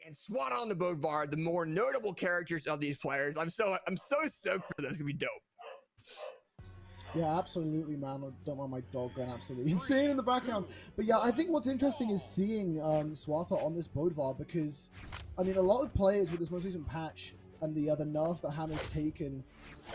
and Swata on the Bodvar, the more notable characters of these players. I'm so stoked for this. It's gonna be dope. Yeah, absolutely, man. I don't mind my dog going absolutely insane in the background. But yeah, I think what's interesting is seeing Swata on this Bodvar because, I mean, a lot of players with this most recent patch and the nerf that Hammer's taken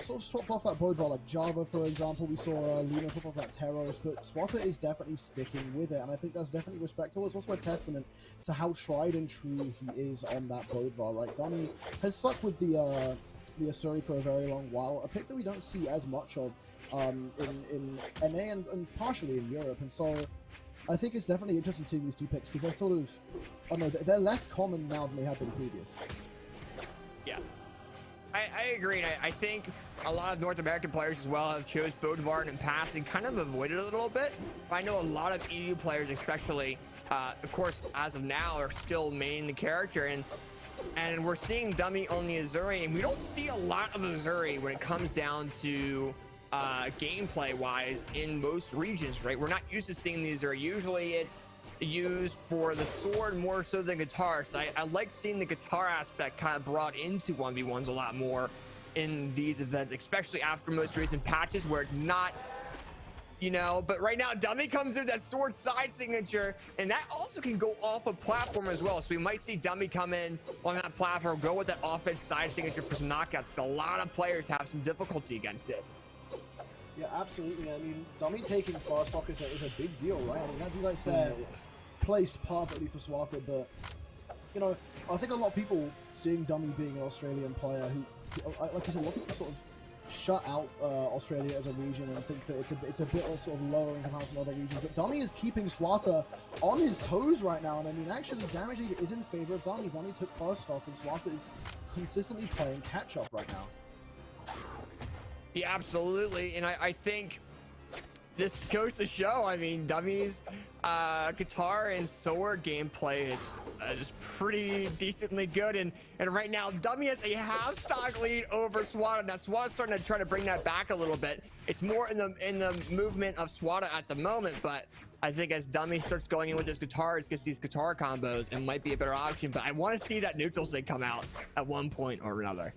sort of swapped off that Bodvar, like Java, for example. We saw Luna swap off that Teros, but Swata is definitely sticking with it, and I think that's definitely respectable. It's also a testament to how tried and true he is on that Bodvar, right? Donnie has stuck with the Asuri for a very long while, a pick that we don't see as much of in NA and partially in Europe, and so I think it's definitely interesting seeing these two picks because they're sort of, I don't know, they're less common now than they have been previous. Yeah, I agree. And I think a lot of North American players as well have chose Bodvar in the past and kind of avoided it a little bit. But I know a lot of EU players, especially, of course, as of now, are still maining the character, and we're seeing Dummy on the Asuri, and we don't see a lot of Asuri when it comes down to gameplay wise in most regions, right? We're not used to seeing these, or usually it's used for the sword more so than guitar. So I like seeing the guitar aspect kind of brought into 1v1s a lot more in these events, especially after most recent patches where it's not, you know. But right now Dummy comes in that sword side signature, and that also can go off a platform as well. So we might see Dummy come in on that platform, go with that offense side signature for some knockouts, because a lot of players have some difficulty against it. Yeah, absolutely. I mean, Dummy taking fast stock is a big deal, right? I mean, that dude, like said, placed perfectly for Swata, but, you know, I think a lot of people seeing Dummy being an Australian player who, like I said, a lot of people sort of shut out Australia as a region and think that it's a bit sort of lower in comparison to other regions. But Dummy is keeping Swata on his toes right now, and I mean, actually, damage lead is in favor of Dummy. Dummy took first stock, and Swata is consistently playing catch-up right now. Yeah, absolutely. And I think this goes to show, I mean, Dummy's guitar and sword gameplay is pretty decently good, and right now Dummy has a half stock lead over Swata. Now Swata's starting to try to bring that back a little bit. It's more in the movement of Swata at the moment, but I think as Dummy starts going in with his guitars, gets these guitar combos, it might be a better option. But I want to see that neutral sig come out at one point or another.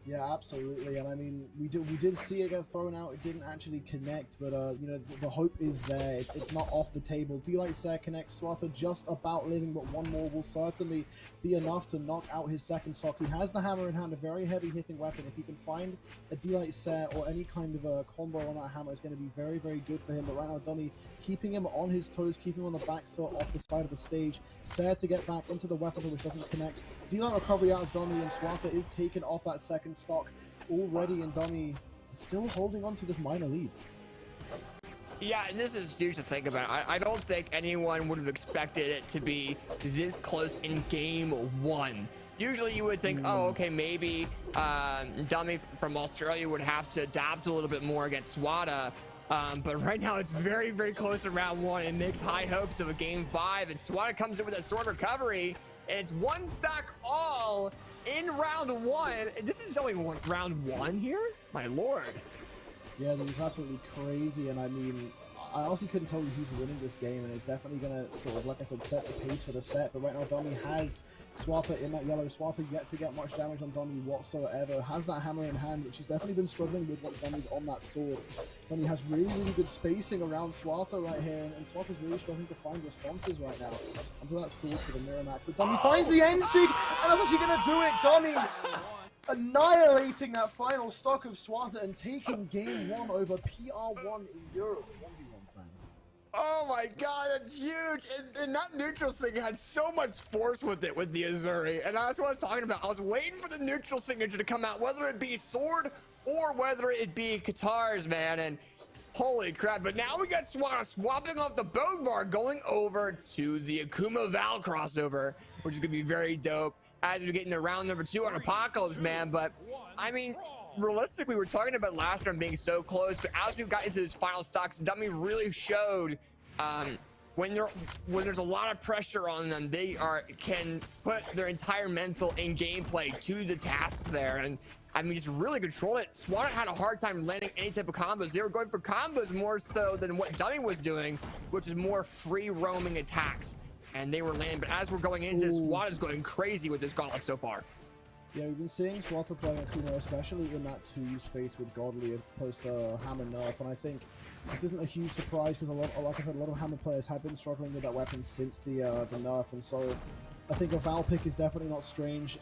Yeah, absolutely, and I mean, we did see it get thrown out. It didn't actually connect, but you know, the hope is there. It's not off the table. D-Light Ser connects. Swata just about living, but one more will certainly be enough to knock out his second stock. He has the hammer in hand, a very heavy hitting weapon. If he can find a D-Light Ser or any kind of a combo on that hammer, it's going to be very, very good for him. But right now, Dummy keeping him on his toes, keeping him on the back foot off the side of the stage. Ser to get back into the weapon, which doesn't connect. D-Light recovery out of Dummy, and Swata is taken off that second stock already, and Dummy still holding on to this minor lead. Yeah, and this is huge to think about. I don't think anyone would have expected it to be this close in game one. Usually you would think, oh, okay, maybe Dummy from Australia would have to adapt a little bit more against Swata. But right now it's very, very close to round one. It makes high hopes of a game 5, and Swata comes in with a sword recovery, and it's one stock all in round one. This is only round one here? My lord. Yeah, that is absolutely crazy, and I mean, I honestly couldn't tell you who's winning this game, and it's definitely going to sort of, like I said, set the pace for the set. But right now, Dummy has Swata in that yellow. Swata yet to get much damage on Dummy whatsoever. Has that hammer in hand, which he's definitely been struggling with once Dummy's on that sword. Dummy has really, really good spacing around Swata right here, and Swata's really struggling to find responses right now onto that sword for the mirror match. But Dummy finds the end sig, and that's actually going to do it. Dummy annihilating that final stock of Swata and taking game 1 over PR1 in Europe. 1v1s, man. Oh my god, that's huge. And that neutral sig had so much force with it, with the Asuri. And that's what I was talking about. I was waiting for the neutral signature to come out, whether it be sword or whether it be guitars, man. And holy crap. But now we got Swata swapping off the Bodvar, going over to the Akuma Val crossover, which is going to be very dope as we get into round number 2 on Apocalypse, man. But I mean, realistically, we're talking about last round being so close, but as we got into this final stocks, Dummy really showed when there's a lot of pressure on them, they can put their entire mental and gameplay to the tasks there. And I mean, just really control it. Swata had a hard time landing any type of combos. They were going for combos more so than what Dummy was doing, which is more free roaming attacks. and they were landing. But as we're going into this, Swata's going crazy with this gauntlet so far. Yeah, we've been seeing Swata playing Akuma, especially in that 2 space with Godly post Hammer nerf, and I think this isn't a huge surprise because like I said, a lot of Hammer players have been struggling with that weapon since the nerf, and so I think a Val pick is definitely not strange.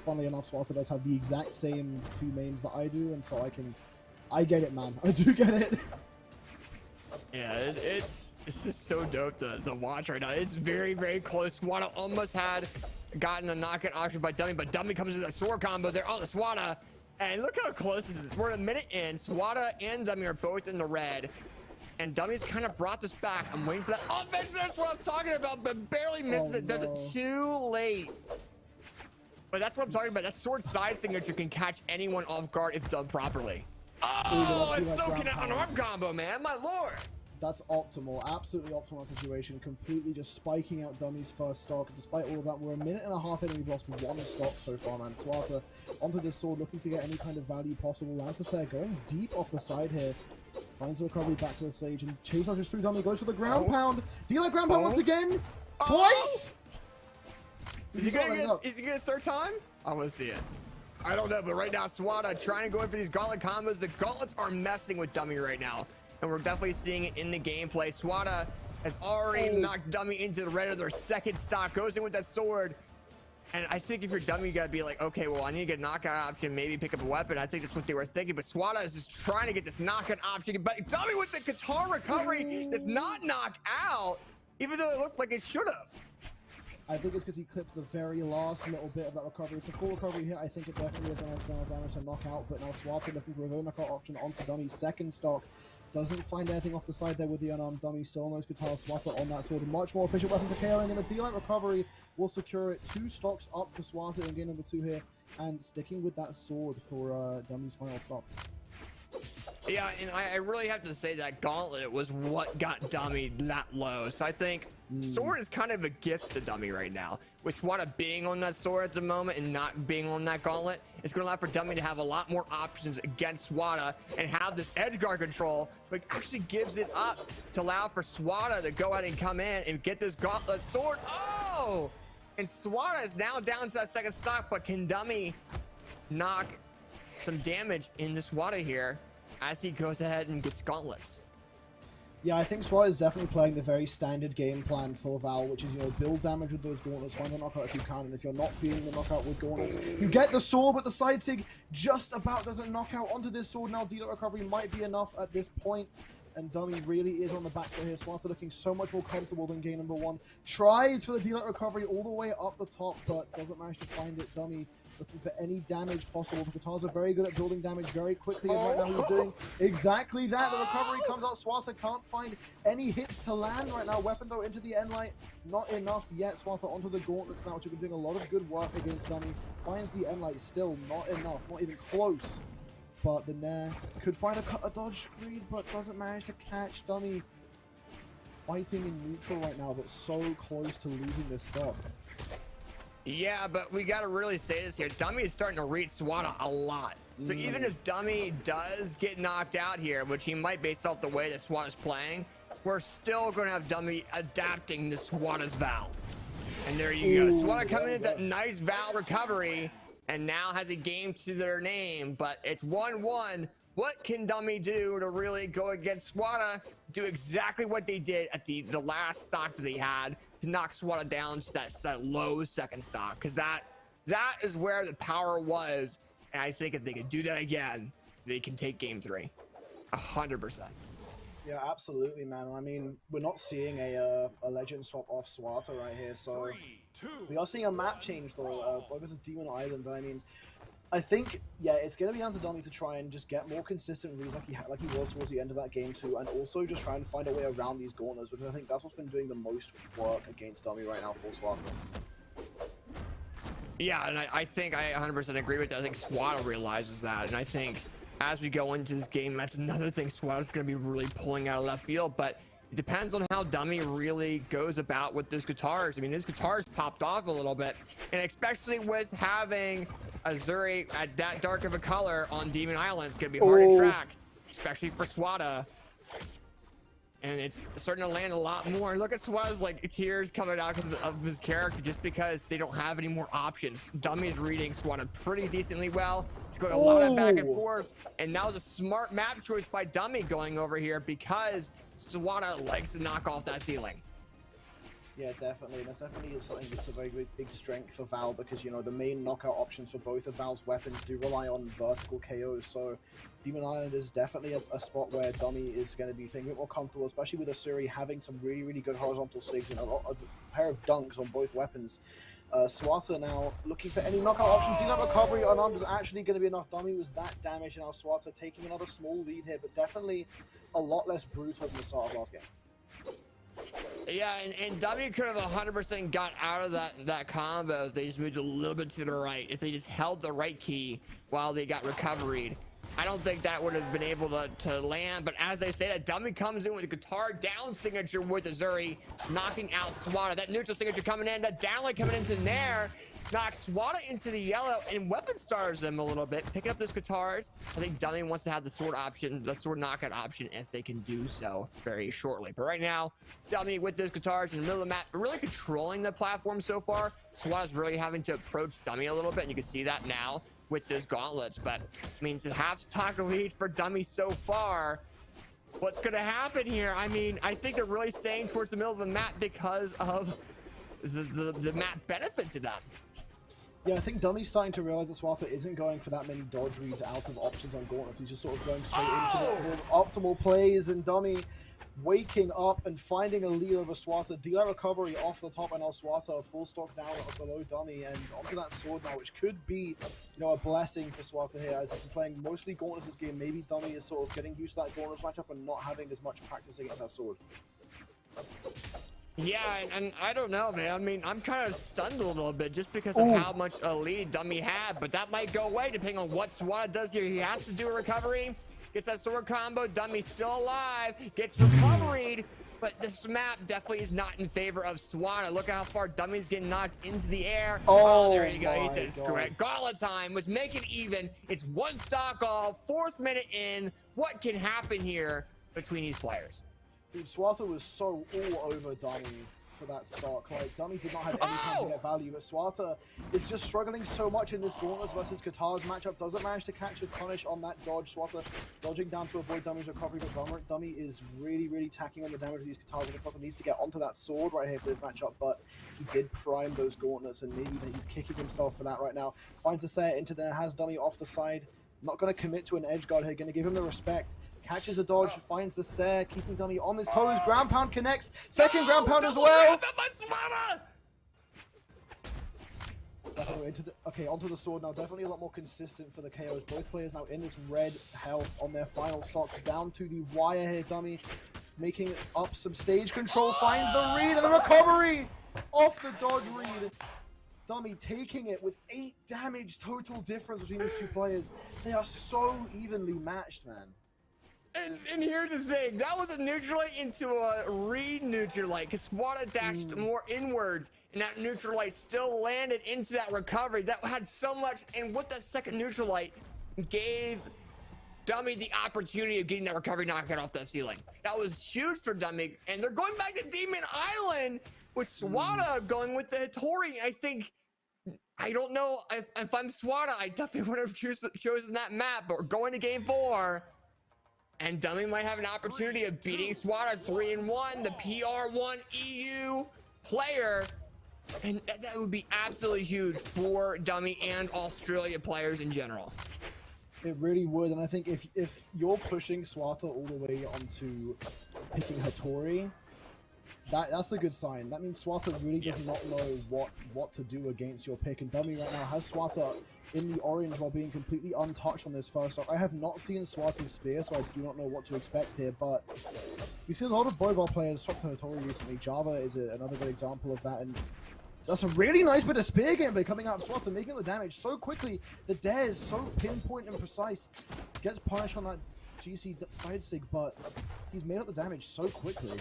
Funnily enough, Swata does have the exact same 2 mains that I do, and so I get it, man. I do get it. Yeah, it's just so dope to watch right now. It's very, very close. Swata almost had gotten a knockout option by Dummy, but Dummy comes with a sword combo there on the Swata. And look how close this is. We're a minute in. Swata and Dummy are both in the red. And Dummy's kind of brought this back. I'm waiting for that offense. That's what I was talking about, but barely misses it. Does it too late. But that's what I'm talking about. That sword side signature can catch anyone off guard if done properly. Oh, it's soaking out an arm combo, man. My lord. That's optimal, absolutely optimal situation. Completely just spiking out Dummy's first stock. Despite all of that, we're a minute and a half in and we've lost 1 stock so far, man. Swata onto this sword, looking to get any kind of value possible. Lantisair going deep off the side here. Finds the recovery back to the stage and chase dodges through Dummy, goes for the ground pound. Dealer ground pound once again. Twice! Is he gonna get a third time? I want to see it. I don't know, but right now, Swata trying to go in for these gauntlet combos. The gauntlets are messing with Dummy right now. And we're definitely seeing it in the gameplay. Swata has already knocked Dummy into the red of their second stock. Goes in with that sword. And I think if you're Dummy, you gotta be like, okay, well, I need to get a knockout option, maybe pick up a weapon. I think that's what they were thinking. But Swata is just trying to get this knockout option. But Dummy with the guitar recovery does not knock out, even though it looked like it should have. I think it's because he clipped the very last little bit of that recovery. If the full recovery hit, I think it definitely is going to have damage to knock out. But now Swata looking for a knockout option onto Dummy's second stock. Doesn't find anything off the side there with the unarmed Dummy. Still on those guitars. Swata on that sword. A much more efficient weapon for KOing, and a D-Light recovery will secure it. 2 stocks up for Swata in game number 2 here. And sticking with that sword for Dummy's final stop. Yeah, and I really have to say that gauntlet was what got Dummy that low. So I think sword is kind of a gift to Dummy right now. With Swata being on that sword at the moment and not being on that gauntlet, it's going to allow for Dummy to have a lot more options against Swata and have this edge guard control, but actually gives it up to allow for Swata to go ahead and come in and get this gauntlet sword. Oh! And Swata is now down to that second stock, but can Dummy knock some damage into Swata here as he goes ahead and gets gauntlets? Yeah, I think Swata is definitely playing the very standard game plan for Val, which is, you know, build damage with those gauntlets, find the knockout if you can, and if you're not feeling the knockout with gauntlets, you get the sword, but the side sig just about doesn't knock out onto this sword. Now, D-Light recovery might be enough at this point, and Dummy really is on the back foot here. Swata looking so much more comfortable than game number 1. Tries for the D-Light recovery all the way up the top, but doesn't manage to find it. Dummy looking for any damage possible. The guitars are very good at building damage very quickly, and right now he's doing exactly that. The recovery comes out. Swata can't find any hits to land right now. Weapon though into the end light, not enough yet. Swata onto the gauntlets now, which have been doing a lot of good work against Dummy. Finds the end light, still not enough, not even close. But the Nair could find a dodge screen, but doesn't manage to catch Dummy. Fighting in neutral right now, but so close to losing this stock. Yeah, but we got to really say this here. Dummy is starting to read Swata a lot. So even if Dummy does get knocked out here, which he might based off the way that Swata's playing, we're still going to have Dummy adapting to Swata's Val. And there you go. Swata coming in that nice Val recovery and now has a game to their name, but it's 1-1. What can Dummy do to really go against Swata? Do exactly what they did at the last stock that they had to knock Swata down to that low second stock, because that is where the power was. And I think if they could do that again, they can take game 3 100%. Yeah, absolutely, man. I mean, we're not seeing a legend swap off Swata right here, so we are seeing a map change though over to Demon Island. But I mean, I think, yeah, it's going to be down to Dummy to try and just get more consistent reads like he was towards the end of that game too, and also just try and find a way around these gauntlets, because I think that's what's been doing the most work against Dummy right now for Swata. Yeah, and I think I 100% agree with that. I think Swata realizes that, and I think as we go into this game, that's another thing Swata's going to be really pulling out of left field, but it depends on how Dummy really goes about with those guitars. I mean, his guitars popped off a little bit, and especially with having Azuri at that dark of a color on Demon Island, it's going to be hard to track, especially for Swata. and it's starting to land a lot more. Look at Swata's like tears coming out because of his character, just because they don't have any more options. Dummy's reading Swata pretty decently well. It's going a lot of back and forth, and that was a smart map choice by Dummy going over here because Swata likes to knock off that ceiling. Yeah, definitely. That's definitely something that's a very big strength for Val, because, you know, the main knockout options for both of Val's weapons do rely on vertical KOs. So Demon Island is definitely a spot where Dummy is going to be feeling a bit more comfortable, especially with Asuri having some really good horizontal sigs and a pair of dunks on both weapons. Swata now looking for any knockout options. Do that recovery unarmed is actually going to be enough. Dummy was that damaged, and now Swata taking another small lead here, but definitely a lot less brutal than the start of last game. Yeah, and W could have 100% got out of that combo if they just moved a little bit to the right. If they just held the right key while they got recovered, I don't think that would have been able to land. But as they say, that Dummy comes in with a guitar down signature with Azuri, knocking out Swata. That neutral signature coming in, that downlight coming into there, knocks Swata into the yellow and weapon stars them a little bit, picking up those guitars. I think Dummy wants to have the sword option, the sword knockout option, if they can do so very shortly. But right now, Dummy with those guitars in the middle of the map, really controlling the platform so far. Swata's really having to approach Dummy a little bit, and you can see that now with those gauntlets. But I mean, it's a half stock lead for Dummy so far. What's going to happen here? I mean, I think they're really staying towards the middle of the map because of the map benefit to them. Yeah, I think Dummy's starting to realize that Swata isn't going for that many dodge reads out of options on gauntlets. He's just sort of going straight into the optimal plays, and Dummy waking up and finding a lead over Swata. Delay recovery off the top, and now Swata full stock down below Dummy and onto that sword now, which could be, you know, a blessing for Swata here, as he's been playing mostly gauntlets this game. Maybe Dummy is sort of getting used to that gauntlets matchup and not having as much practice against that sword. Yeah, and I don't know, man. I mean, I'm kind of stunned a little bit just because of how much a lead Dummy had, but that might go away depending on what Swata does here. He has to do a recovery, gets that sword combo. Dummy's still alive, gets recovered, but this map definitely is not in favor of Swata. Look at how far Dummy's getting knocked into the air. Oh, there you go. He says, screw it. Gauntlet time. Let's make it even. It's one stock all, 4th minute in. What can happen here between these players? Dude, Swata was so all over Dummy for that stock. Like, Dummy did not have any time to get value, but Swata is just struggling so much in this Gauntlets versus Katars matchup. Doesn't manage to catch a punish on that dodge. Swata dodging down to avoid Dummy's recovery, but Dummy is really tacking on the damage of these Katars, and Swata needs to get onto that sword right here for this matchup, but he did prime those Gauntlets, and maybe he's kicking himself for that right now. Finds the set into there, has Dummy off the side. Not going to commit to an edge guard here, going to give him the respect. Catches a dodge, finds the Sair, keeping Dummy on his toes. Ground pound connects. Second ground pound as well. Okay, onto the sword now. Definitely a lot more consistent for the KOs. Both players now in this red health on their final stocks. Down to the wire here. Dummy making up some stage control. Finds the read and the recovery off the dodge read. Dummy taking it with 8 damage total difference between these two players. They are so evenly matched, man. And here's the thing, that was a neutralite into a re-neutralite, because Swata dashed more inwards, and that neutralite still landed into that recovery. That had so much, and with that second neutralite, gave Dummy the opportunity of getting that recovery knockout off that ceiling. That was huge for Dummy, and they're going back to Demon Island with Swata going with the Hattori. I don't know if I'm Swata, I definitely would have chosen that map, but we're going to game 4. And Dummy might have an opportunity of beating Swata 3-1, the PR1 EU player. And that would be absolutely huge for Dummy and Australia players in general. It really would, and I think if you're pushing Swata all the way onto picking Hattori, that's a good sign. That means Swata really does not know what to do against your pick, and Dummy right now has Swata in the orange while being completely untouched on this first stock. I have not seen Swata's spear, so I do not know what to expect here, but we've seen a lot of Brawlhalla players swap to Hattori recently. Java is another good example of that, and that's a really nice bit of spear gameplay coming out of Swata, making the damage so quickly. The dare is so pinpoint and precise. Gets punished on that GC side sig, but he's made up the damage so quickly.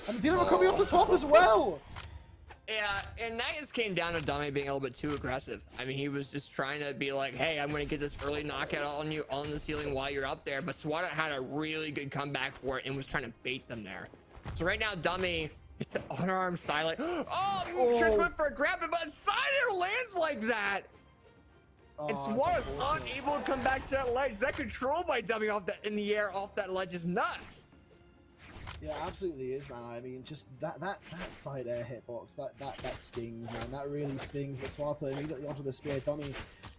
And the dealer recovery off the top as well! Yeah, and that just came down to Dummy being a little bit too aggressive. I mean, he was just trying to be like, hey, I'm going to get this early knockout on you on the ceiling while you're up there. But Swata had a really good comeback for it and was trying to bait them there. So right now, Dummy, it's an unarmed silent. Oh, Trish went for a grab, but Cider lands like that. And Swata's unable to come back to that ledge. That control by Dummy off that in the air off that ledge is nuts. Yeah, absolutely is, man. I mean, just that side air hitbox, that stings, man. That really stings. But Swata immediately onto the spear. Dummy,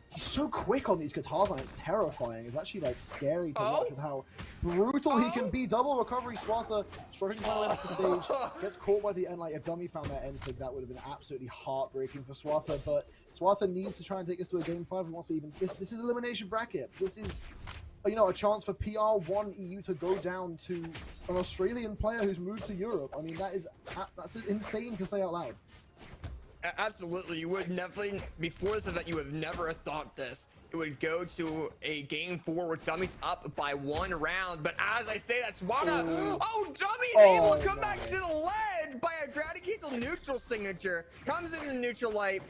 he's so quick on these guitars, man. It's terrifying. It's actually like scary to watch with how brutal he can be. Double recovery. Swata struggling to find off the stage. Gets caught by the end. Like if Dummy found that end sig, that would have been absolutely heartbreaking for Swata. But Swata needs to try and take us to a game 5. He wants to even. This is elimination bracket. This is, you know, a chance for PR1 EU to go down to an Australian player who's moved to Europe. I mean, that's insane to say out loud. Absolutely, you would definitely, before this event, you would have never thought this. It would go to a game 4 where Dummy's up by 1 round. But as I say, that's Swata. Oh, Dummy's able to come back to the ledge by a grounding cancel neutral signature. Comes in the neutral light.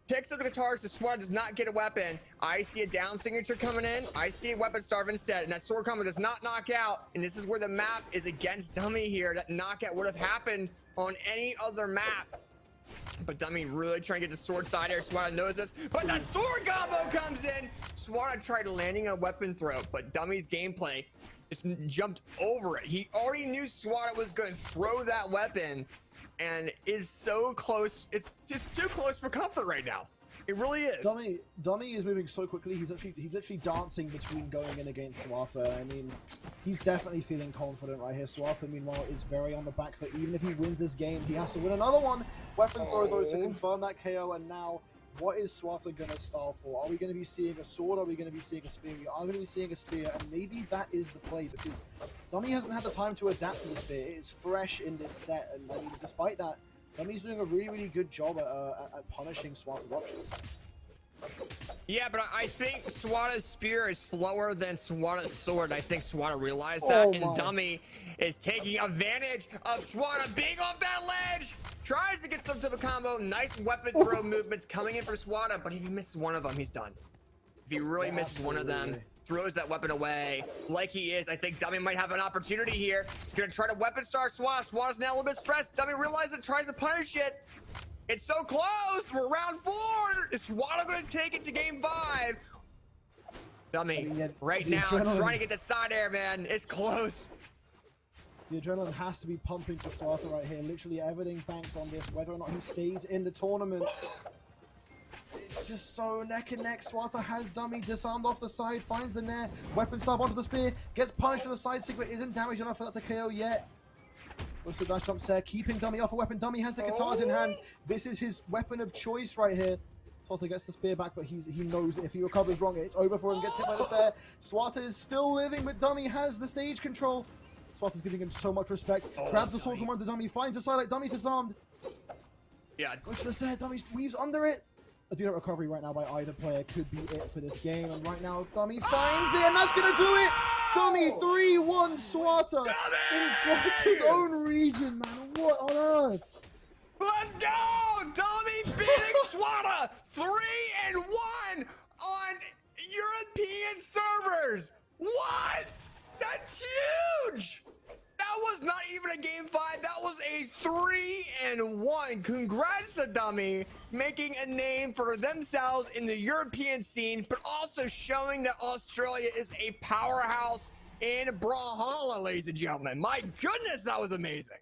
Picks up the guitars, so Swata does not get a weapon. I see a down signature coming in. I see a weapon starve instead, and that sword combo does not knock out. And this is where the map is against Dummy here. That knockout would have happened on any other map. But Dummy really trying to get the sword side here. Swata knows this, but that sword combo comes in. Swata tried landing a weapon throw, but Dummy's gameplay just jumped over it. He already knew Swata was going to throw that weapon. And it's so close. It's just too close for comfort right now. It really is. Dummy is moving so quickly. He's actually dancing between going in against Swata. I mean, he's definitely feeling confident right here. Swata, meanwhile, is very on the back foot. Even if he wins this game, he has to win another one. Weapon throw though to confirm that KO. And now, what is Swata gonna stall for? Are we gonna be seeing a sword? Are we gonna be seeing a spear? We are gonna be seeing a spear, and maybe that is the play because Dummy hasn't had the time to adapt to the spear. It is fresh in this set, and I mean, despite that, Dummy's doing a really good job at punishing Swata's options. Yeah, but I think Swata's spear is slower than Swata's sword. I think Swata realized that, and Dummy is taking advantage of Swata being off that ledge. Tries to get some type of combo. Nice weapon throw movements coming in for Swata, but if he misses one of them, he's done. If he really misses one of them, throws that weapon away like he is, I think Dummy might have an opportunity here. He's gonna try to weapon star Swata. Swata's now a little bit stressed. Dummy realizes it, tries to punish it. It's so close. We're round 4. Is Swata gonna take it to game 5? Dummy, right now, trying to get the side air, man. It's close. The adrenaline has to be pumping for Swata right here. Literally everything banks on this, whether or not he stays in the tournament. It's just so neck and neck. Swata has Dummy disarmed off the side, finds the nair, weapon stab onto the spear, gets punished to the side, Secret isn't damaged enough for that to KO yet. Goes to the dash jump there, keeping Dummy off a weapon. Dummy has the guitars in hand. This is his weapon of choice right here. Swata gets the spear back, but he knows that if he recovers wrong, it's over for him, gets hit by the stair. Swata is still living, but Dummy has the stage control. Swata's giving him so much respect. Grabs the sword from under Dummy, finds a side, Dummy's disarmed. Yeah. Goes to the stair, Dummy weaves under it. A D recovery right now by either player could be it for this game. And right now, Dummy finds it, and that's going to do it. Dummy 3-1 Swata in Swata's own region, man. What on earth? Let's go! Dummy beating Swata 3-1 on European servers. What? That's huge! That was not even a game 5. That was a 3-1. Congrats to Dummy, making a name for themselves in the European scene, but also showing that Australia is a powerhouse in Brawlhalla, ladies and gentlemen. My goodness, that was amazing.